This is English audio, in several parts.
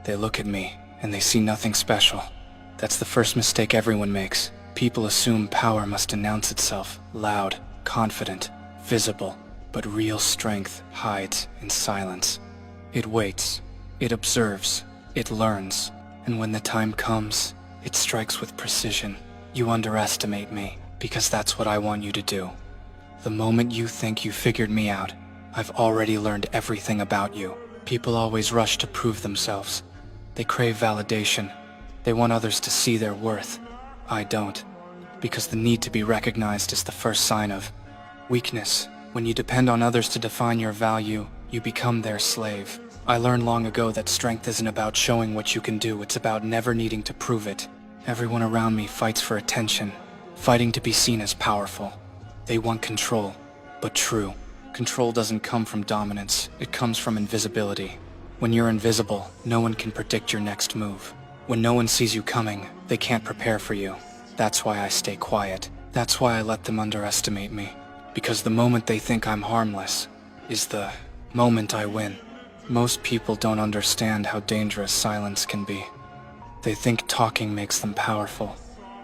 They look at me, and they see nothing special. That's the first mistake everyone makes. People assume power must announce itself, loud, confident, visible, but real strength hides in silence. It waits, it observes, it learns, and when the time comes, it strikes with precision. You underestimate me, because that's what I want you to do. The moment you think you figured me out, I've already learned everything about you. People always rush to prove themselves. They crave validation. They want others to see their worth. I don't, because the need to be recognized is the first sign of weakness. When you depend on others to define your value, you become their slave. I learned long ago that strength isn't about showing what you can do, it's about never needing to prove it. Everyone around me fights for attention, fighting to be seen as powerful. They want control, but true control doesn't come from dominance, it comes from invisibility. When you're invisible, no one can predict your next move. When no one sees you coming, they can't prepare for you. That's why I stay quiet. That's why I let them underestimate me. Because the moment they think I'm harmless is the moment I win. Most people don't understand how dangerous silence can be. They think talking makes them powerful.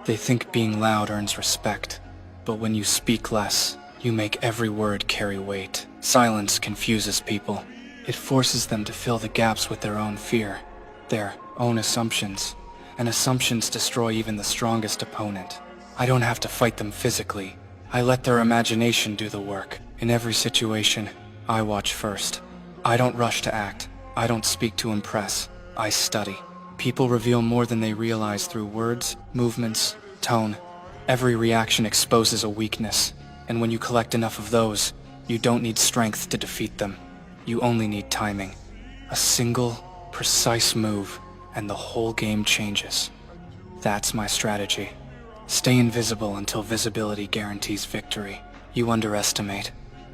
They think being loud earns respect. But when you speak less, you make every word carry weight. Silence confuses people. It forces them to fill the gaps with their own fear, their own assumptions, and assumptions destroy even the strongest opponent. I don't have to fight them physically. I let their imagination do the work. In every situation, I watch first. I don't rush to act. I don't speak to impress. I study. People reveal more than they realize through words, movements, tone. Every reaction exposes a weakness, and when you collect enough of those, you don't need strength to defeat them. You only need timing. A single, precise move, and the whole game changes. That's my strategy. Stay invisible until visibility guarantees victory. You underestimate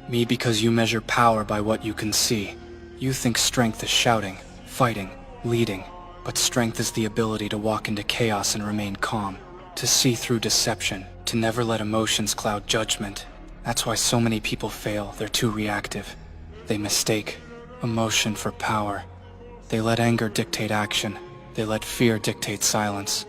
me because you measure power by what you can see. You think strength is shouting, fighting, leading, but strength is the ability to walk into chaos and remain calm, to see through deception, to never let emotions cloud judgment. That's why so many people fail. They're too reactive. They mistake emotion for power. They let anger dictate action. They let fear dictate silence.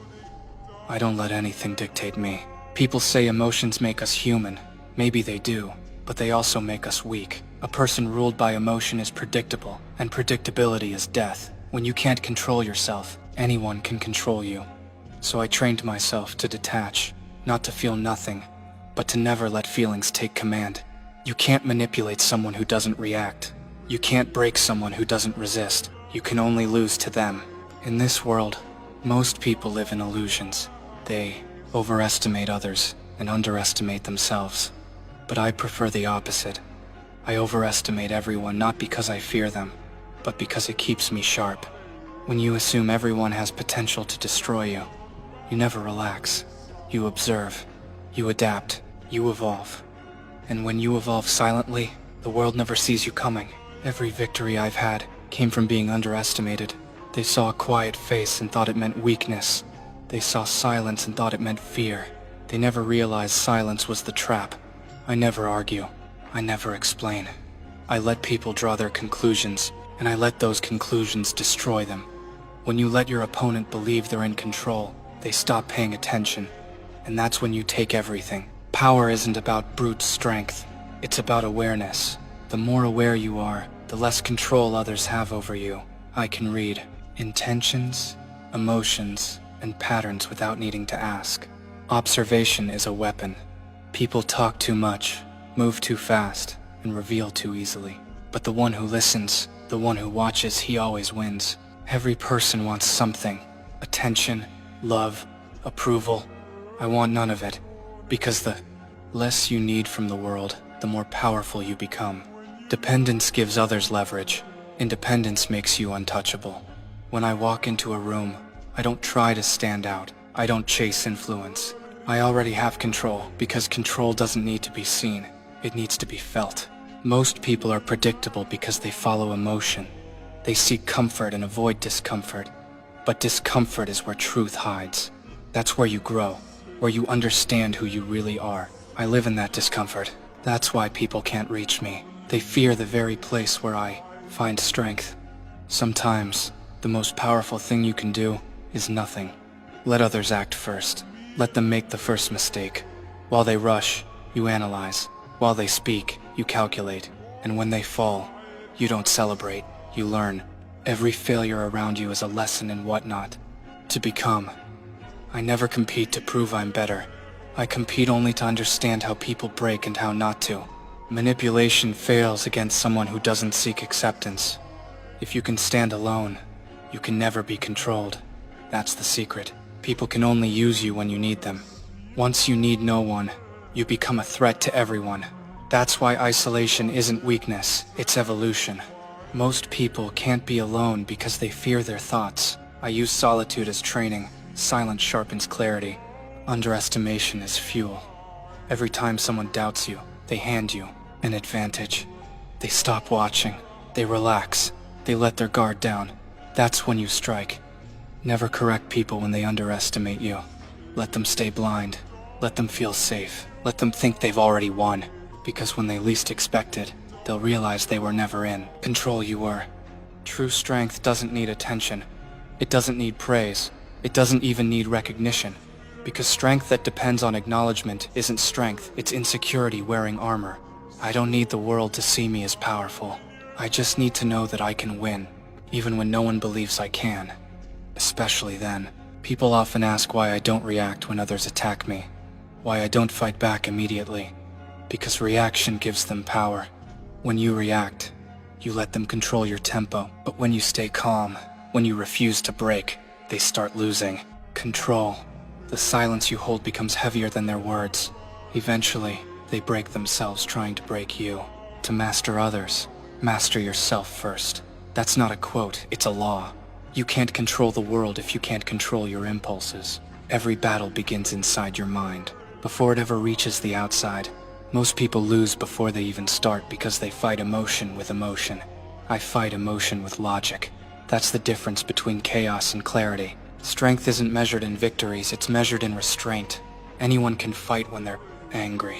I don't let anything dictate me. People say emotions make us human. Maybe they do, but they also make us weak. A person ruled by emotion is predictable, and predictability is death. When you can't control yourself, anyone can control you. So I trained myself to detach, not to feel nothing, but to never let feelings take command. You can't manipulate someone who doesn't react. You can't break someone who doesn't resist. You can only lose to them. In this world, most people live in illusions. They overestimate others and underestimate themselves. But I prefer the opposite. I overestimate everyone not because I fear them, but because it keeps me sharp. When you assume everyone has potential to destroy you, you never relax. You observe, you adapt, you evolve. And when you evolve silently, the world never sees you coming. Every victory I've had came from being underestimated. They saw a quiet face and thought it meant weakness. They saw silence and thought it meant fear. They never realized silence was the trap. I never argue. I never explain. I let people draw their conclusions, and I let those conclusions destroy them. When you let your opponent believe they're in control, they stop paying attention. And that's when you take everything. Power isn't about brute strength. It's about awareness. The more aware you are, the less control others have over you. I can read intentions, emotions, and patterns without needing to ask. Observation is a weapon. People talk too much, move too fast, and reveal too easily. But the one who listens, the one who watches, he always wins. Every person wants something. Attention, love, approval. I want none of it. Because the less you need from the world, the more powerful you become. Dependence gives others leverage. Independence makes you untouchable. When I walk into a room, I don't try to stand out. I don't chase influence. I already have control, because control doesn't need to be seen. It needs to be felt. Most people are predictable because they follow emotion. They seek comfort and avoid discomfort. But discomfort is where truth hides. That's where you grow, where you understand who you really are. I live in that discomfort. That's why people can't reach me. They fear the very place where I find strength. Sometimes, The most powerful thing you can do is nothing. Let others act first. Let them make the first mistake. While they rush, you analyze. While they speak, you calculate. And when they fall, you don't celebrate, you learn. Every failure around you is a lesson in what not to become. I never compete to prove I'm better. I compete only to understand how people break and how not to. Manipulation fails against someone who doesn't seek acceptance. If you can stand alone, you can never be controlled. That's the secret. People can only use you when you need them. Once you need no one, you become a threat to everyone. That's why isolation isn't weakness, it's evolution. Most people can't be alone because they fear their thoughts. I use solitude as training. Silence sharpens clarity. Underestimation is fuel. Every time someone doubts you, they hand you an advantage. They stop watching. They relax. They let their guard down. That's when you strike. Never correct people when they underestimate you. Let them stay blind. Let them feel safe. Let them think they've already won. Because when they least expect it, they'll realize they were never in control you were. True strength doesn't need attention. It doesn't need praise. It doesn't even need recognition. Because strength that depends on acknowledgement isn't strength, it's insecurity wearing armor. I don't need the world to see me as powerful. I just need to know that I can win, even when no one believes I can. Especially then. People often ask why I don't react when others attack me. Why I don't fight back immediately. Because reaction gives them power. When you react, you let them control your tempo. But when you stay calm, when you refuse to break, they start losing control. The silence you hold becomes heavier than their words. Eventually, they break themselves trying to break you. To master others, master yourself first. That's not a quote, it's a law. You can't control the world if you can't control your impulses. Every battle begins inside your mind, before it ever reaches the outside. Most people lose before they even start because they fight emotion with emotion. I fight emotion with logic. That's the difference between chaos and clarity. Strength isn't measured in victories, it's measured in restraint. Anyone can fight when they're angry.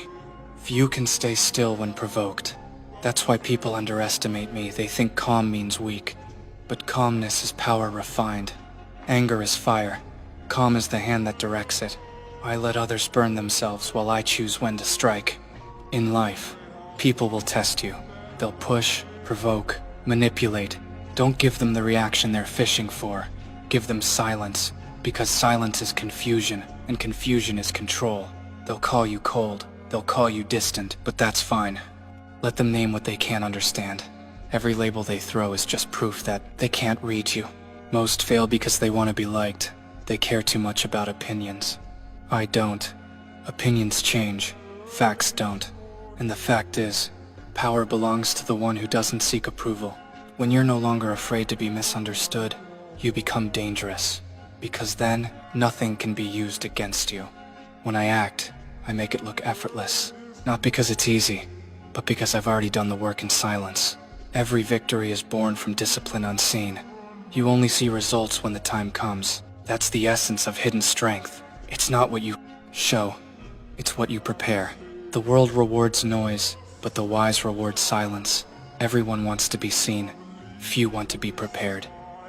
Few can stay still when provoked. That's why people underestimate me. They think calm means weak. But calmness is power refined. Anger is fire. Calm is the hand that directs it. I let others burn themselves while I choose when to strike. In life, people will test you. They'll push, provoke, manipulate. Don't give them the reaction they're fishing for. Give them silence, because silence is confusion, and confusion is control. They'll call you cold, they'll call you distant, but that's fine. Let them name what they can't understand. Every label they throw is just proof that they can't read you. Most fail because they want to be liked. They care too much about opinions. I don't. Opinions change, facts don't. And the fact is, power belongs to the one who doesn't seek approval. When you're no longer afraid to be misunderstood, you become dangerous. Because then, nothing can be used against you. When I act, I make it look effortless. Not because it's easy, but because I've already done the work in silence. Every victory is born from discipline unseen. You only see results when the time comes. That's the essence of hidden strength. It's not what you show, it's what you prepare. The world rewards noise, but the wise reward silence. Everyone wants to be seen. Few want to be prepared.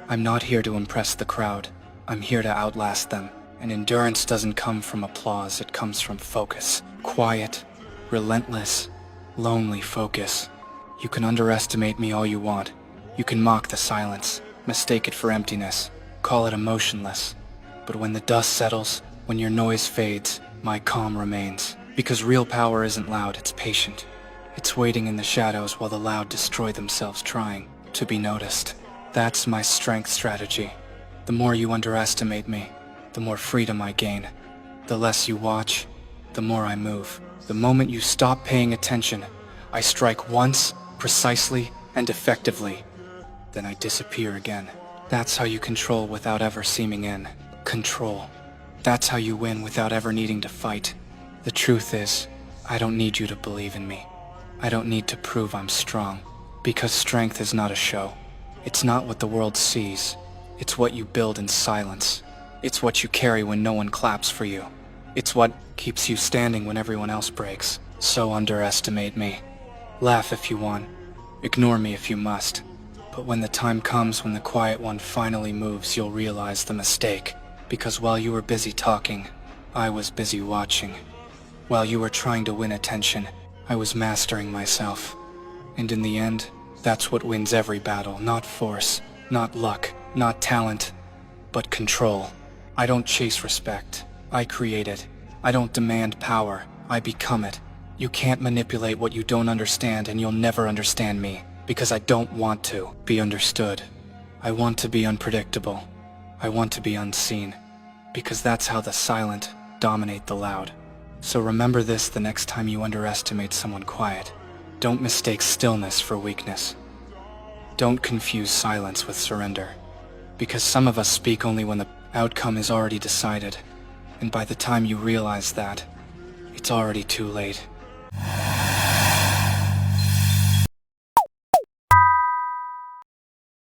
I'm not here to impress the crowd. I'm here to outlast them. And endurance doesn't come from applause, it comes from focus. Quiet, relentless, lonely focus. You can underestimate me all you want. You can mock the silence, mistake it for emptiness, call it emotionless. But when the dust settles, when your noise fades, my calm remains. Because real power isn't loud, it's patient. It's waiting in the shadows while the loud destroy themselves trying to be noticed. That's my strength strategy. The more you underestimate me, the more freedom I gain. The less you watch, the more I move. The moment you stop paying attention, I strike once, precisely, and effectively. Then I disappear again. That's how you control without ever seeming in control. That's how you win without ever needing to fight. The truth is, I don't need you to believe in me. I don't need to prove I'm strong. Because strength is not a show. It's not what the world sees. It's what you build in silence. It's what you carry when no one claps for you. It's what keeps you standing when everyone else breaks. So underestimate me. Laugh if you want. Ignore me if you must. But But when the time comes when the quiet one finally moves, you'll realize the mistake. Because while you were busy talking, I was busy watching. While you were trying to win attention, I was mastering myself. And in the end, that's what wins every battle. Not force, not luck, not talent, but control. I don't chase respect. I create it. I don't demand power. I become it. You can't manipulate what you don't understand, and you'll never understand me. Because I don't want to be understood. I want to be unpredictable. I want to be unseen. Because that's how the silent dominate the loud. So remember this the next time you underestimate someone quiet. Don't mistake stillness for weakness. Don't confuse silence with surrender. Because some of us speak only when the outcome is already decided. And by the time you realize that, it's already too late.